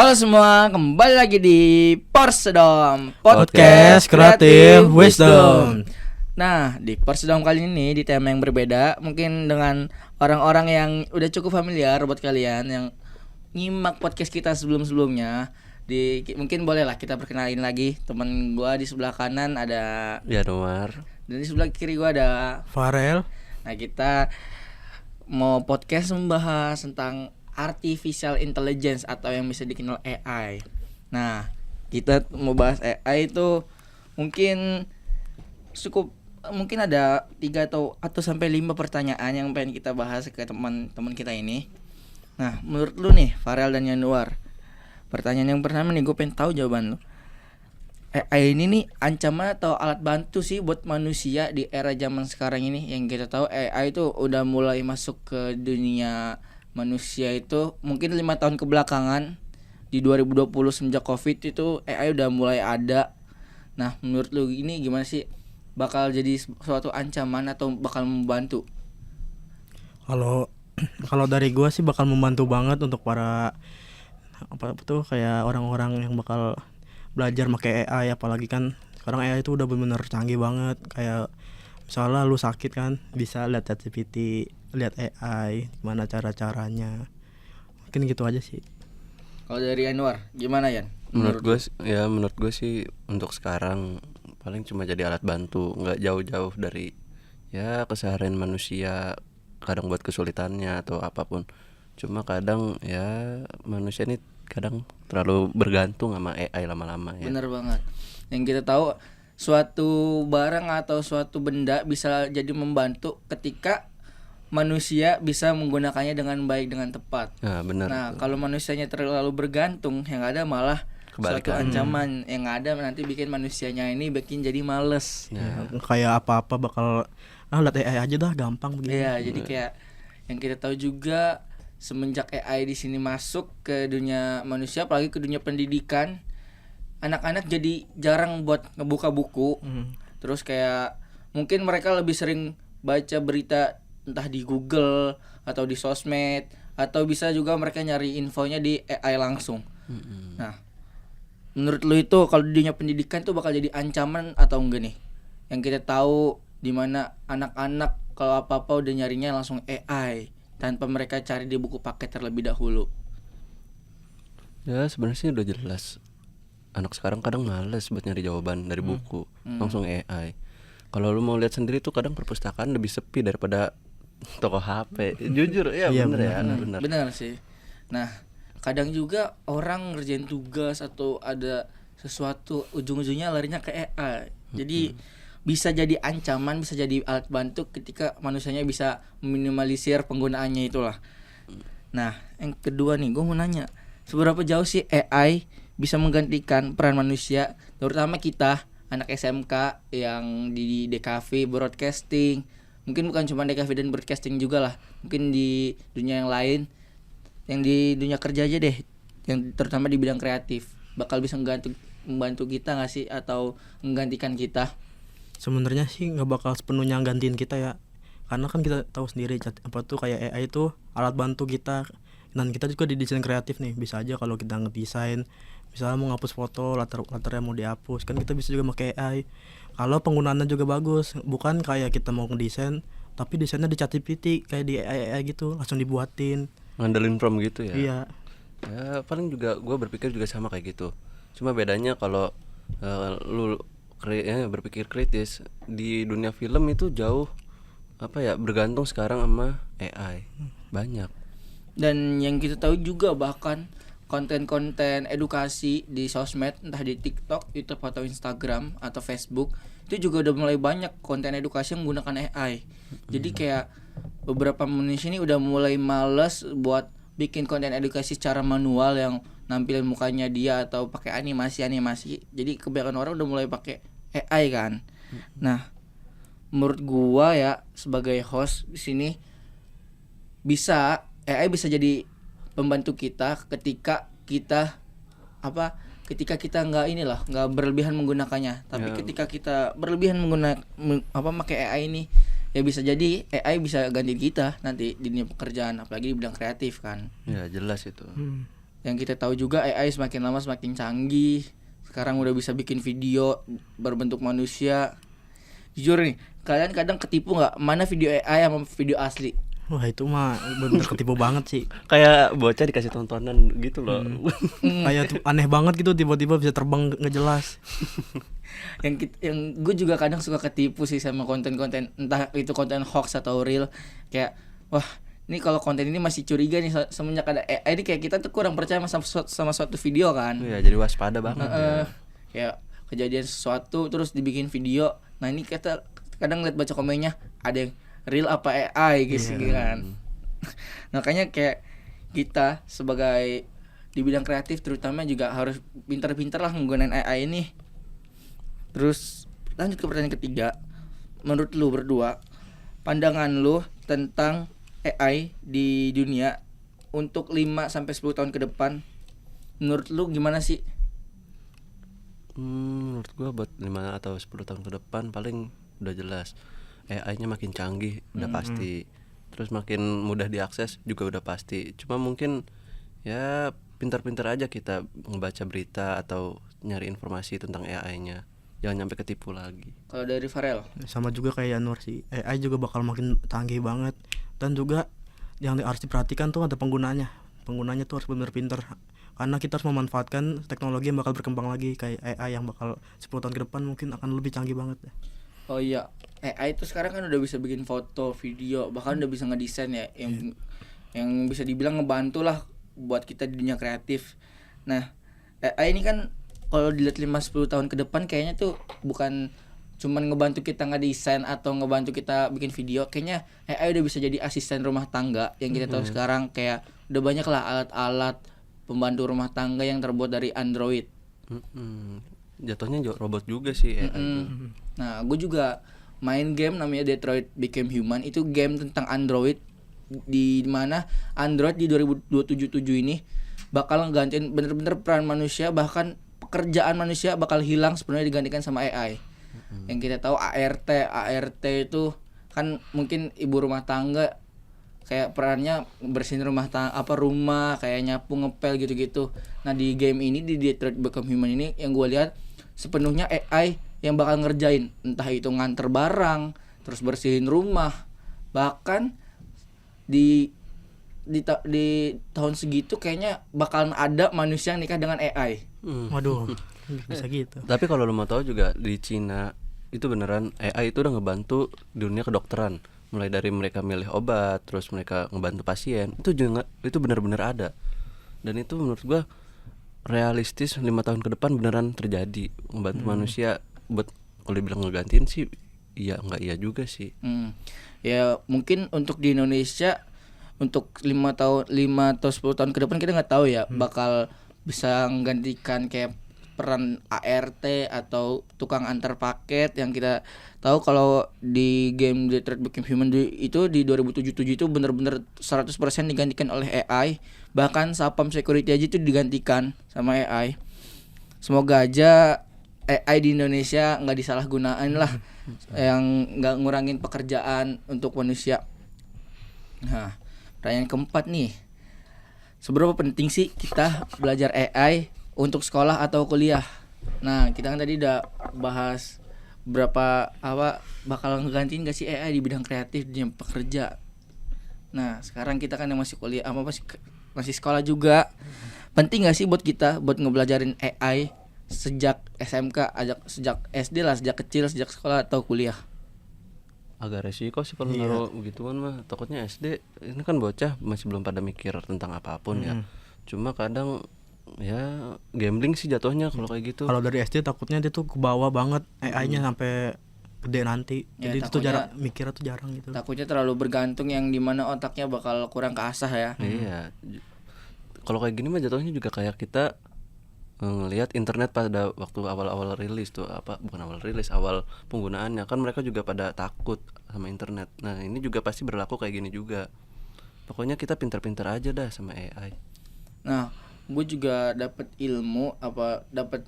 Halo semua, kembali lagi di Porsedom Podcast Kreatif Wisdom. Nah, di Porsedom kali ini di tema yang berbeda, mungkin dengan orang-orang yang udah cukup familiar buat kalian yang nyimak podcast kita sebelum-sebelumnya. Mungkin bolehlah kita perkenalin lagi teman gua di sebelah kanan ada Januar, dan di sebelah kiri gua ada Farel. Nah, kita mau podcast membahas tentang artificial intelligence atau yang bisa dikenal AI. Nah, kita mau bahas AI itu mungkin ada 3 atau sampai 5 pertanyaan yang pengen kita bahas ke teman-teman kita ini. Nah, menurut lu nih, Farel dan Januar, pertanyaan yang pertama nih, gue pengen tahu jawaban lu. AI ini nih ancaman atau alat bantu sih buat manusia di era zaman sekarang ini? Yang kita tahu AI itu udah mulai masuk ke dunia manusia itu mungkin 5 tahun kebelakangan. Di 2020 semenjak Covid itu AI udah mulai ada. Nah, menurut lu ini gimana sih? Bakal jadi suatu ancaman atau bakal membantu? Kalau dari gua sih bakal membantu banget untuk para kayak orang-orang yang bakal belajar pakai AI, apalagi kan sekarang AI itu udah benar-benar canggih banget. Kayak misalnya lu sakit kan bisa lihat ChatGPT, lihat AI gimana cara-caranya. Mungkin gitu aja sih. Kalau dari Anwar gimana, Yan? menurut gue sih untuk sekarang paling cuma jadi alat bantu, nggak jauh-jauh dari ya keseharian manusia. Kadang buat kesulitannya atau apapun. Cuma kadang ya manusia ini kadang terlalu bergantung sama AI lama-lama ya. Bener banget. Yang kita tahu suatu barang atau suatu benda bisa jadi membantu ketika manusia bisa menggunakannya dengan baik, dengan tepat. Nah, benar. Nah, kalau manusianya terlalu bergantung, yang ada malah suatu Kebalikan. ancaman. Yang ada nanti bikin manusianya ini bikin jadi males. Kayak apa-apa bakal lihat AI aja dah, gampang begini. Iya, jadi kayak yang kita tahu juga semenjak AI di sini masuk ke dunia manusia, apalagi ke dunia pendidikan, anak-anak jadi jarang buat ngebuka buku. Terus kayak mungkin mereka lebih sering baca berita entah di Google atau di sosmed, atau bisa juga mereka nyari infonya di AI langsung. Nah, menurut lu itu kalau di dunia pendidikan tuh bakal jadi ancaman atau enggak nih? Yang kita tahu di mana anak-anak kalau apa-apa udah nyarinya langsung AI tanpa mereka cari di buku paket terlebih dahulu. Ya sebenarnya sih udah jelas. Anak sekarang kadang males buat nyari jawaban dari buku, langsung AI. Kalau lu mau lihat sendiri tuh kadang perpustakaan lebih sepi daripada toko HP. Jujur ya, Iya, bener ya, bener. bener. Benar sih. Nah, kadang juga orang ngerjain tugas atau ada sesuatu ujung-ujungnya larinya ke AI. Jadi bisa jadi ancaman, bisa jadi alat bantu ketika manusianya bisa meminimalisir penggunaannya itulah. Nah, yang kedua nih, gue mau nanya, seberapa jauh sih AI bisa menggantikan peran manusia, terutama kita anak SMK yang di DKV broadcasting, mungkin bukan cuma DKV dan broadcasting juga lah, mungkin di dunia yang lain, yang di dunia kerja aja deh, yang terutama di bidang kreatif, bakal bisa membantu kita nggak sih atau menggantikan kita? Sebenarnya sih nggak bakal sepenuhnya gantiin kita ya, karena kan kita tahu sendiri kayak AI itu alat bantu kita, dan kita juga di desain kreatif nih, bisa aja kalau kita ngedesain misalnya mau ngapus foto, latarnya mau dihapus kan kita bisa juga pakai AI. Kalau penggunaannya juga bagus, bukan kayak kita mau ngedesain tapi desainnya di ChatGPT kayak di AI gitu langsung dibuatin, Ngandelin prompt gitu ya. iya. Ya paling juga gue berpikir juga sama kayak gitu. Cuma bedanya kalau lu berpikir kritis di dunia film itu jauh bergantung sekarang sama AI banyak. Dan yang kita tahu juga bahkan konten-konten edukasi di sosmed, entah di TikTok, YouTube atau Instagram atau Facebook, itu juga udah mulai banyak konten edukasi yang menggunakan AI. Jadi kayak beberapa manusia ini udah mulai males buat bikin konten edukasi secara manual yang nampilin mukanya dia atau pakai animasi. Jadi kebanyakan orang udah mulai pakai AI kan. Nah, menurut gua ya sebagai host di sini, AI bisa jadi pembantu kita ketika kita nggak berlebihan menggunakannya. Tapi ketika kita berlebihan pakai AI ini, ya bisa jadi AI bisa ganti kita nanti di dunia pekerjaan, apalagi di bidang kreatif kan. Ya jelas itu. Yang kita tahu juga AI semakin lama semakin canggih. Sekarang udah bisa bikin video berbentuk manusia. Jujur nih, kalian kadang ketipu nggak mana video AI sama video asli? Wah itu mah bener ketipu banget sih. Kayak bocah dikasih tontonan gitu loh. Kayak tuh aneh banget gitu tiba-tiba bisa terbang nggak jelas. Yang gue juga kadang suka ketipu sih sama konten-konten, entah itu konten hoax atau real. Kayak wah ini kalau konten ini masih curiga nih semenjak ada AI ini, kayak kita tuh kurang percaya sama suatu video kan. Iya, jadi waspada banget ya. Kayak kejadian sesuatu terus dibikin video. Nah ini kita kadang lihat baca komennya ada yang real apa AI gitu kan. Makanya kayak kita sebagai di bidang kreatif terutama juga harus pintar-pintar lah menggunakan AI ini. Terus lanjut ke pertanyaan ketiga. Menurut lu berdua, pandangan lu tentang AI di dunia untuk 5 sampai 10 tahun ke depan, menurut lu gimana sih? Menurut gua buat 5 atau 10 tahun ke depan paling udah jelas AI-nya makin canggih, udah pasti. Terus makin mudah diakses juga udah pasti. Cuma mungkin ya pintar-pintar aja kita ngebaca berita atau nyari informasi tentang AI-nya. Jangan sampai ketipu lagi. Kalau dari Farel? Sama juga kayak Yanur sih, AI juga bakal makin canggih banget. Dan juga yang harus diperhatikan tuh ada penggunanya tuh harus benar pintar, karena kita harus memanfaatkan teknologi yang bakal berkembang lagi. Kayak AI yang bakal 10 tahun ke depan mungkin akan lebih canggih banget. Oh iya, AI itu sekarang kan udah bisa bikin foto, video, bahkan udah bisa ngedesain ya, yang bisa dibilang ngebantu lah buat kita di dunia kreatif. Nah, AI ini kan kalau dilihat 5-10 tahun ke depan kayaknya tuh bukan cuman ngebantu kita ngedesain atau ngebantu kita bikin video. Kayaknya AI udah bisa jadi asisten rumah tangga yang kita tahu sekarang. Kayak udah banyak lah alat-alat pembantu rumah tangga yang terbuat dari Android. Jatuhnya robot juga sih AI itu. Nah, gue juga main game namanya Detroit Become Human. Itu game tentang Android, di mana Android di 2027 ini bakal ngegantiin bener-bener peran manusia, bahkan pekerjaan manusia bakal hilang sebenarnya digantikan sama AI. Yang kita tahu ART itu kan mungkin ibu rumah tangga, kayak perannya bersihin rumah kayak nyapu, ngepel gitu-gitu. Nah, di game ini di Detroit Become Human ini yang gue lihat sepenuhnya AI yang bakal ngerjain, entah itu nganter barang, terus bersihin rumah. Bahkan di tahun segitu kayaknya bakalan ada manusia yang nikah dengan AI. Waduh, bisa gitu. Tapi kalau lo mau tahu juga di Cina itu beneran AI itu udah ngebantu di dunia kedokteran. Mulai dari mereka milih obat, terus mereka ngebantu pasien. Itu juga itu benar-benar ada. Dan itu menurut gua realistis 5 tahun ke depan beneran terjadi, ngebantu manusia. Buat kalau dibilang ngegantiin sih iya enggak iya juga sih. Ya mungkin untuk di Indonesia untuk 5 atau 10 tahun ke depan kita nggak tahu ya bakal bisa menggantikan kayak peran ART atau tukang antar paket. Yang kita tahu kalau di game Detroit Become Human itu di 2077 itu benar-benar 100% digantikan oleh AI. Bahkan sapam security aja itu digantikan sama AI. Semoga aja AI di Indonesia nggak disalahgunain lah, yang nggak ngurangin pekerjaan untuk manusia. Nah, pertanyaan keempat nih, seberapa penting sih kita belajar AI untuk sekolah atau kuliah? Nah, kita kan tadi udah bahas berapa bakal ngegantiin gak sih AI di bidang kreatif di pekerja. Nah, sekarang kita kan yang masih kuliah, masih sekolah juga. Penting gak sih buat kita buat ngebelajarin AI sejak SMK, sejak SD lah, sejak kecil, sejak sekolah atau kuliah? Agak resiko sih kalau naruh begituan mah. Takutnya SD ini kan bocah masih belum pada mikir tentang apapun ya. Cuma kadang ya gambling sih jatuhnya kalau kayak gitu. Kalau dari SD takutnya dia tuh kebawa banget AI-nya sampai gede nanti. Ya, jadi itu tuh jarang mikirnya tuh jarang gitu. Takutnya terlalu bergantung yang dimana otaknya bakal kurang keasah ya. Iya. Kalau kayak gini mah jatuhnya juga kayak kita ngelihat internet pada waktu awal-awal rilis tuh, awal penggunaannya kan mereka juga pada takut sama internet. Nah, ini juga pasti berlaku kayak gini juga. Pokoknya kita pintar-pintar aja dah sama AI. Nah, gue juga dapat ilmu dapat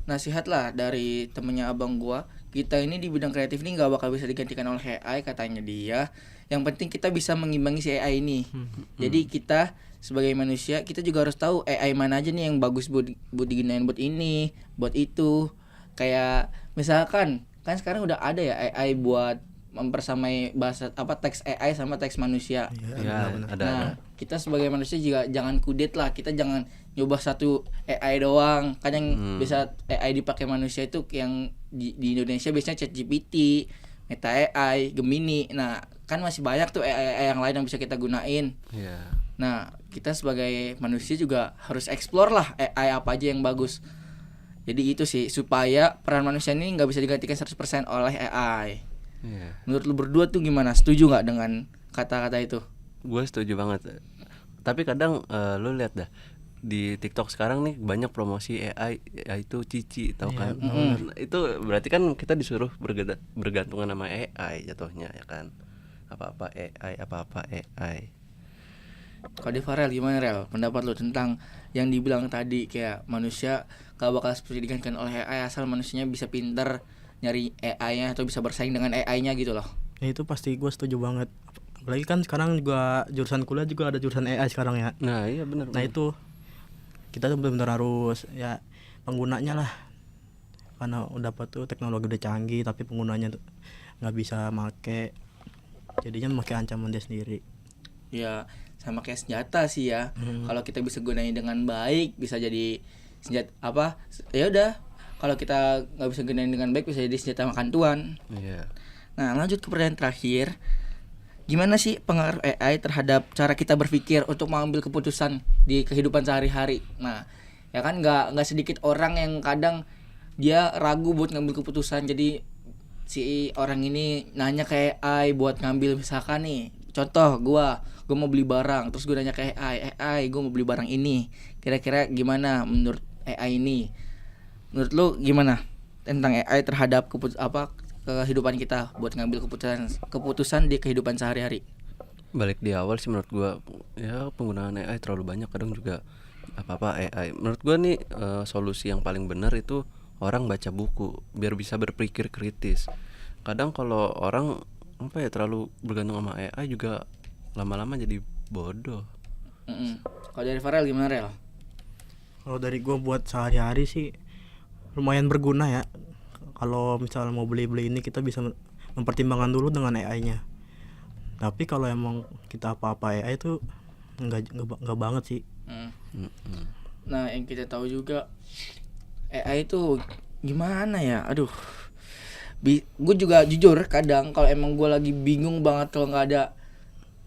nasihat lah dari temennya abang gue. kita ini di bidang kreatif ini nggak bakal bisa digantikan oleh AI katanya dia. Yang penting kita bisa mengimbangi si AI ini. Jadi kita sebagai manusia kita juga harus tahu AI mana aja nih yang bagus buat digunain buat ini, buat itu. Kayak misalkan kan sekarang udah ada ya AI buat mempersamai bahasa teks AI sama teks manusia. Ya, ada. Nah, kita sebagai manusia juga jangan kudet lah. Kita jangan nyoba satu AI doang. Kadang bisa AI dipakai manusia itu yang di Indonesia biasanya ChatGPT, Meta AI, Gemini. Nah, kan masih banyak tuh AI yang lain yang bisa kita gunain. Iya. Nah, kita sebagai manusia juga harus explore lah AI apa aja yang bagus. Jadi itu sih supaya peran manusia ini nggak bisa digantikan 100% oleh AI. Iya. Menurut lu berdua tuh gimana? Setuju nggak dengan kata-kata itu? Gue setuju banget. Tapi kadang lu lihat dah di TikTok sekarang nih banyak promosi AI, itu Cici, tahu kan? Nah, itu berarti kan kita disuruh bergantungan sama AI jatuhnya ya kan? Apa-apa AI. Kalau di Farel gimana Rel? Pendapat lu tentang yang dibilang tadi kayak manusia gak bakal seperti digantikan oleh AI asal manusianya bisa pinter nyari AI-nya atau bisa bersaing dengan AI-nya gitu loh. Ya itu pasti gue setuju banget. Apalagi kan sekarang juga jurusan kuliah juga ada jurusan AI sekarang ya. Nah iya benar. Nah itu kita tuh benar-benar harus ya penggunanya lah, karena udah apa tuh teknologi udah canggih tapi penggunanya tuh nggak bisa make, jadinya memakai ancaman dia sendiri. Ya sama kayak senjata sih ya. Kalau kita bisa gunain dengan baik bisa jadi senjata apa? Ya udah. Kalau kita nggak bisa gunain dengan baik bisa jadi senjata makan tuan. Iya. Nah lanjut ke pertanyaan terakhir. Gimana sih pengaruh AI terhadap cara kita berpikir untuk mengambil keputusan di kehidupan sehari-hari? Nah, ya kan nggak sedikit orang yang kadang dia ragu buat ngambil keputusan. Jadi si orang ini nanya ke AI buat ngambil, misalkan nih, contoh gue mau beli barang, terus gue nanya ke AI gue mau beli barang ini. Kira-kira gimana menurut AI ini? Menurut lu gimana tentang AI terhadap kehidupan kita buat ngambil keputusan di kehidupan sehari-hari? Balik di awal sih menurut gua ya penggunaan AI terlalu banyak, kadang juga apa-apa AI. Menurut gua nih solusi yang paling benar itu orang baca buku biar bisa berpikir kritis. Kadang kalau orang terlalu bergantung sama AI juga lama-lama jadi bodoh. Kalau dari Farel gimana Rel? Kalau dari gue buat sehari-hari sih lumayan berguna ya. Kalau misalnya mau beli ini kita bisa mempertimbangkan dulu dengan AI-nya. Tapi kalau emang kita apa-apa AI itu enggak banget sih. Nah, yang kita tahu juga AI itu gimana ya? Aduh. Gue juga jujur kadang kalau emang gue lagi bingung banget kalau nggak ada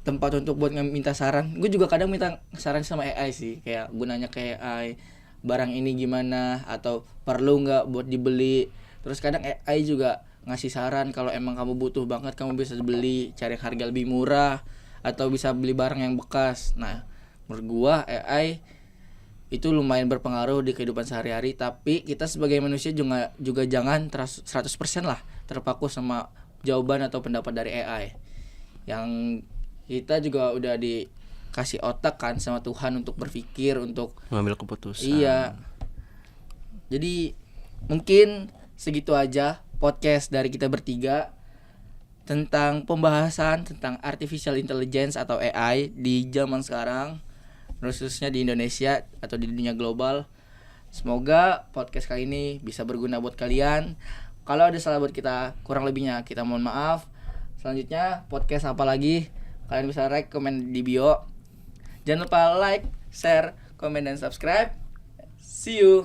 tempat untuk buat minta saran, gue juga kadang minta saran sama AI sih. Kayak gue nanya ke AI, barang ini gimana atau perlu nggak buat dibeli. Terus kadang AI juga ngasih saran kalau emang kamu butuh banget kamu bisa beli, cari harga lebih murah atau bisa beli barang yang bekas. Nah, menurut gua AI itu lumayan berpengaruh di kehidupan sehari-hari, tapi kita sebagai manusia juga jangan 100% lah terpaku sama jawaban atau pendapat dari AI. Yang kita juga udah dikasih otak kan sama Tuhan untuk berpikir, untuk ngambil keputusan. Iya. Jadi mungkin segitu aja podcast dari kita bertiga tentang pembahasan tentang artificial intelligence atau AI di zaman sekarang, khususnya di Indonesia atau di dunia global. Semoga podcast kali ini bisa berguna buat kalian. Kalau ada salah buat kita, kurang lebihnya kita mohon maaf. Selanjutnya podcast apa lagi? Kalian bisa like, komen di bio. Jangan lupa like, share, komen dan subscribe. See you.